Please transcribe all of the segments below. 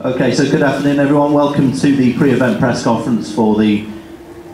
Okay, so good afternoon everyone. Welcome to the pre-event press conference for the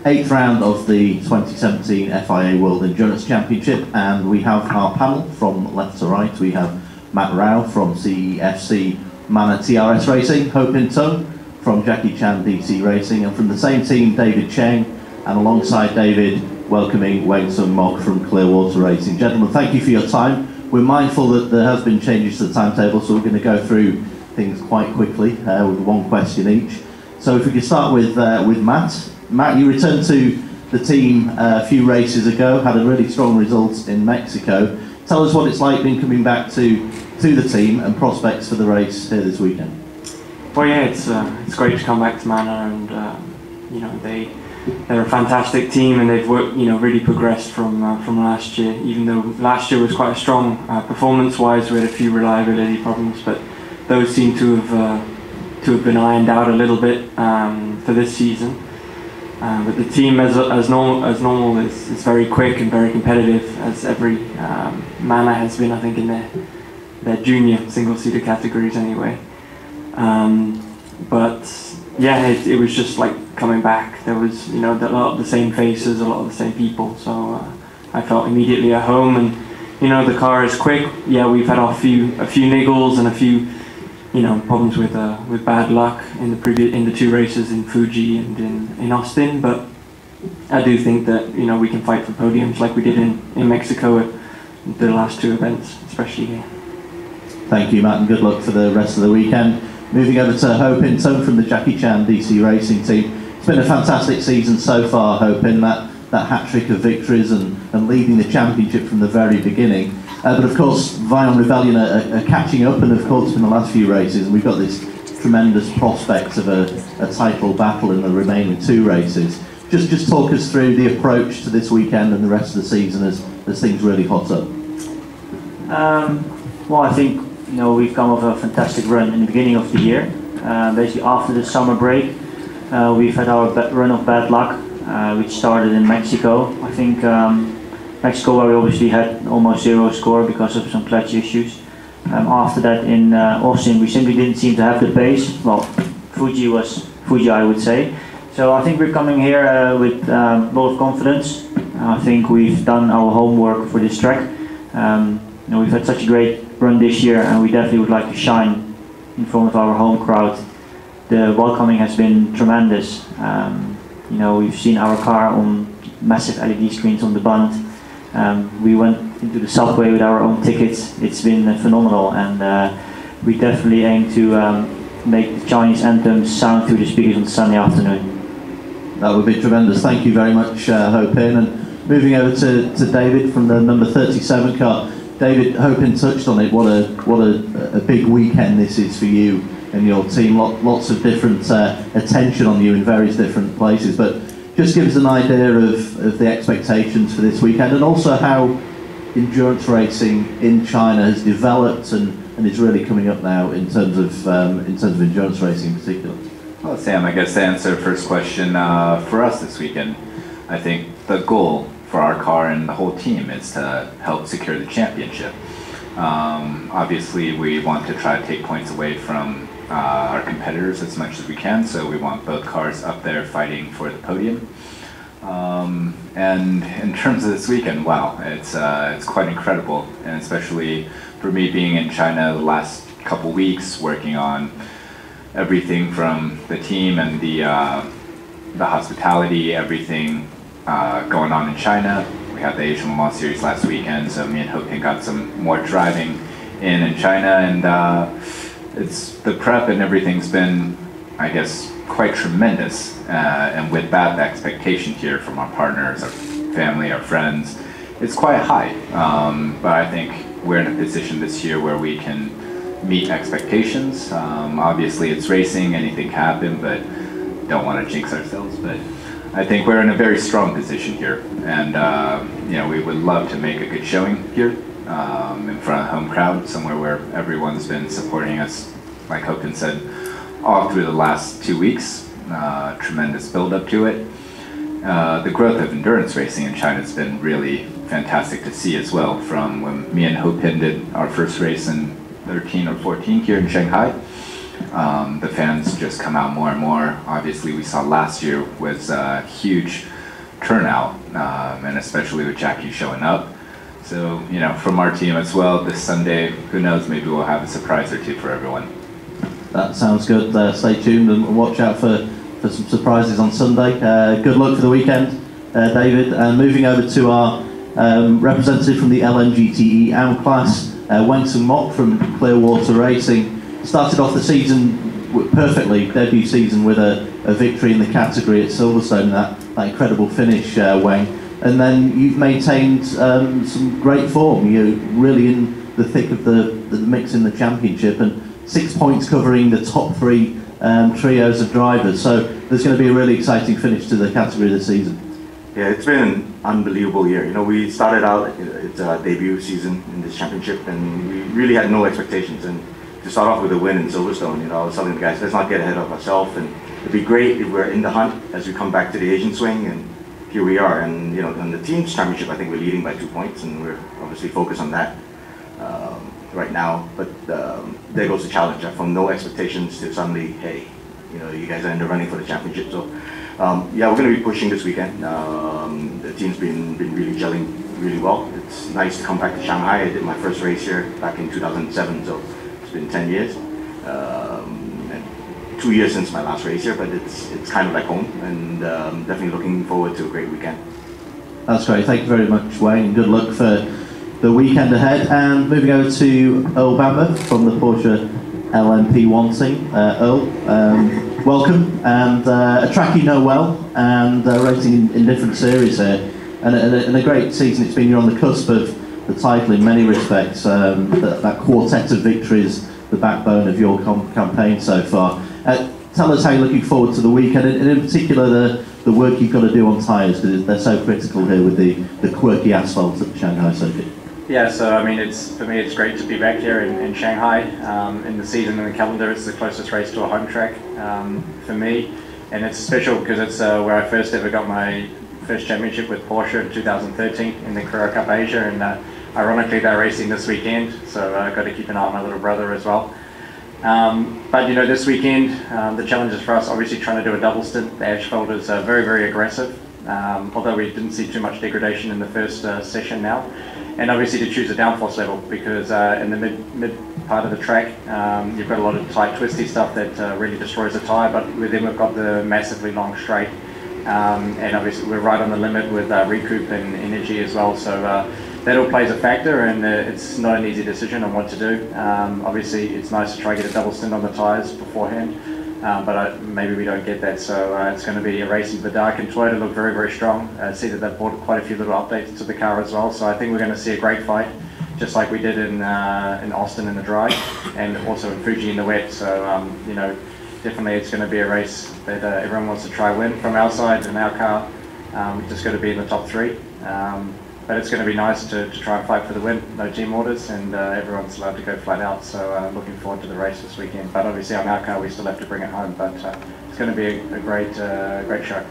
8th round of the 2017 FIA World Endurance Championship, and we have our panel from left to right. We have Matt Rao from CEFC Manor TRS Racing, Ho Pin Tung from Jackie Chan DC Racing, and from the same team David Cheng, and alongside David, welcoming Weng Sun Mok from Clearwater Racing. Gentlemen, thank you for your time. We're mindful that there has been changes to the timetable, so we're going to go through things quite quickly with one question each. So if we could start with Matt. Matt, you returned to the team a few races ago, had a really strong result in Mexico. Tell us what it's like being coming back to the team and prospects for the race here this weekend. Well, yeah, it's great to come back to Manor, and you know, they're a fantastic team, and they've worked, really progressed from last year. Even though last year was quite a strong performance-wise, we had a few reliability problems, but those seem to have been ironed out a little bit for this season. But the team, as normal, is very quick and very competitive, as every Manor has been, I think, in their junior single-seater categories anyway. But yeah, it was just like coming back. There was a lot of the same faces, a lot of the same people. So I felt immediately at home, and the car is quick. Yeah, we've had a few niggles and a few problems with bad luck in the two races in Fuji and in Austin, but I do think that we can fight for podiums like we did in Mexico at the last two events, especially here. Thank you, Matt, and good luck for the rest of the weekend. Moving over to Ho Pin Tung from the Jackie Chan DC Racing team. It's been a fantastic season so far, Ho Pin, that hat-trick of victories and leading the championship from the very beginning. But of course, Vion Rebellion are catching up, and of course in the last few races, and we've got this tremendous prospect of a title battle in the remaining two races. Just talk us through the approach to this weekend and the rest of the season as things really hot up. Well, I think we've come off a fantastic run in the beginning of the year. Basically after the summer break, we've had our run of bad luck, which started in Mexico. I think Mexico, where we obviously had almost zero score because of some clutch issues. After that in Austin, we simply didn't seem to have the pace. Well, Fuji was Fuji, I would say. So I think we're coming here with a lot of confidence. I think we've done our homework for this track. We've had such a great run this year, and we definitely would like to shine in front of our home crowd. The welcoming has been tremendous. We've seen our car on massive LED screens on the bund. We went into the subway with our own tickets. It's been phenomenal, and we definitely aim to make the Chinese anthem sound through the speakers on Sunday afternoon. That would be tremendous. Thank you very much, Ho Pin. And moving over to David from the number 37 car. David, Ho Pin touched on it. What a big weekend this is for you and your team. Lots of different attention on you in various different places, but just give us an idea of the expectations for this weekend, and also how endurance racing in China has developed and is really coming up now in terms of endurance racing in particular. Well, Sam, I guess to answer the first question, for us this weekend, I think the goal for our car and the whole team is to help secure the championship. Obviously, we want to try to take points away from our competitors as much as we can, so we want both cars up there fighting for the podium. And in terms of this weekend, wow, it's quite incredible, and especially for me being in China the last couple weeks, working on everything from the team and the hospitality, everything going on in China. We had the Asian Le Mans Series last weekend, so me and Ho Pin got some more driving in China, and it's the prep and everything's been, I guess, quite tremendous, and with that, the expectation here from our partners, our family, our friends, it's quite high. But I think we're in a position this year where we can meet expectations. Obviously, it's racing; anything can happen, but don't want to jinx ourselves. But I think we're in a very strong position here, and we would love to make a good showing here. In front of the home crowd, somewhere where everyone's been supporting us, like Ho Pin said, all through the last 2 weeks. Tremendous build up to it. The growth of endurance racing in China has been really fantastic to see as well, from when me and Ho Pin did our first race in 13 or 14 here in Shanghai. The fans just come out more and more. Obviously, we saw last year was a huge turnout, and especially with Jackie showing up. So, you know, from our team as well, this Sunday, who knows, maybe we'll have a surprise or two for everyone. That sounds good. Stay tuned and watch out for some surprises on Sunday. Good luck for the weekend, David. And moving over to our representative from the LMGTE AM class, Wang Sung Mok from Clearwater Racing. Started off the season perfectly, debut season with a victory in the category at Silverstone, that incredible finish, Wang. And then you've maintained some great form. You're really in the thick of the mix in the championship, and 6 points covering the top three trios of drivers. So there's going to be a really exciting finish to the category this season. Yeah, it's been an unbelievable year. You know, we started out, it's our debut season in this championship, and we really had no expectations. And to start off with a win in Silverstone, you know, I was telling the guys, let's not get ahead of ourselves, and it'd be great if we're in the hunt as we come back to the Asian swing, and here we are. And you know, in the team's championship, I think we're leading by 2 points, and we're obviously focused on that right now. But there goes the challenge, from no expectations to suddenly, hey, you know, you guys are in the running for the championship. So yeah, we're going to be pushing this weekend. The team's been really gelling really well. It's nice to come back to Shanghai. I did my first race here back in 2007, so it's been 10 years. And 2 years since my last race here, but it's kind of like home, and definitely looking forward to a great weekend. That's great. Thank you very much, Wayne, and good luck for the weekend ahead. And moving over to Earl Bamber from the Porsche LMP1 team. Earl, welcome, and a track you know well, and racing in different series here, and a great season it's been. You're on the cusp of the title in many respects. That quartet of victories, the backbone of your campaign so far. Tell us how you're looking forward to the weekend, and in particular the work you've got to do on tyres, because they're so critical here with the quirky asphalt at the Shanghai circuit. Yeah, so I mean, for me it's great to be back here in Shanghai. In the season and the calendar, it's the closest race to a home track for me, and it's special because it's where I first ever got my first championship with Porsche in 2013 in the Carrera Cup Asia, and ironically they're racing this weekend, so I've got to keep an eye on my little brother as well. But you know, this weekend the challenge is for us obviously trying to do a double stint. The asphalt is very, very aggressive, although we didn't see too much degradation in the first session now. And obviously to choose a downforce level, because in the mid part of the track you've got a lot of tight twisty stuff that really destroys the tyre, but then we've got the massively long straight, and obviously we're right on the limit with recoup and energy as well, so that all plays a factor, and it's not an easy decision on what to do. Obviously it's nice to try to get a double stint on the tyres beforehand, but maybe we don't get that, so it's going to be a race in the dark, and Toyota look very, very strong. I see that they've brought quite a few little updates to the car as well, so I think we're going to see a great fight, just like we did in Austin in the dry, and also in Fuji in the wet. So you know, definitely it's going to be a race that everyone wants to try win from our side, and our car just got to be in the top three. But it's going to be nice to try and fight for the win. No team orders, and everyone's allowed to go flat out. So looking forward to the race this weekend. But obviously on our car we still have to bring it home. But it's going to be a great show.